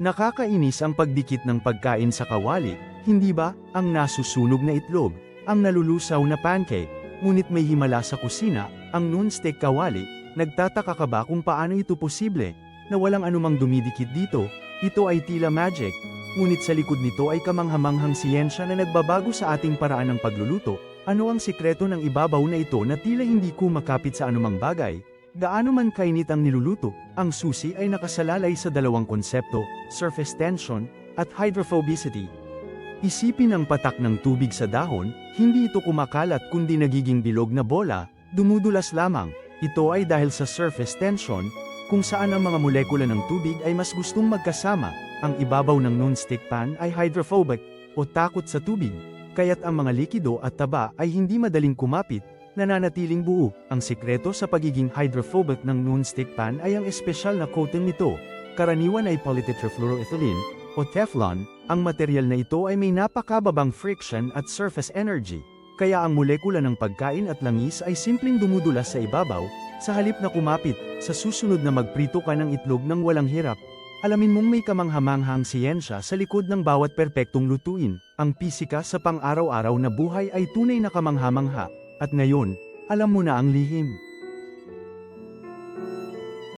Nakakainis ang pagdikit ng pagkain sa kawali, hindi ba? Ang nasusunog na itlog, ang nalulusaw na pancake, ngunit may himala sa kusina, ang non-stick kawali. Nagtataka ka ba kung paano ito posible, na walang anumang dumidikit dito? Ito ay tila magic, ngunit sa likod nito ay kamanghamanghang siyensya na nagbabago sa ating paraan ng pagluluto. Ano ang sikreto ng ibabaw na ito na tila hindi kumakapit sa anumang bagay? Gaano man kainit ang niluluto, ang susi ay nakasalalay sa dalawang konsepto, surface tension, at hydrophobicity. Isipin ang patak ng tubig sa dahon, hindi ito kumakalat kundi nagiging bilog na bola, dumudulas lamang. Ito ay dahil sa surface tension, kung saan ang mga molekula ng tubig ay mas gustong magkasama. Ang ibabaw ng non-stick pan ay hydrophobic, o takot sa tubig, kaya't ang mga likido at taba ay hindi madaling kumapit, nananatiling buo. Ang sikreto sa pagiging hydrophobic ng non-stick pan ay ang espesyal na coating nito. Karaniwan ay polytetrafluoroethylene, o Teflon. Ang material na ito ay may napakababang friction at surface energy, kaya ang molekula ng pagkain at langis ay simpleng dumudulas sa ibabaw, sa halip na kumapit. Sa susunod na magprito ka ng itlog ng walang hirap, alamin mong may kamanghamanghang siyensya sa likod ng bawat perpektong lutuin. Ang pisika sa pang-araw-araw na buhay ay tunay na kamanghamangha, at ngayon, alam mo na ang lihim.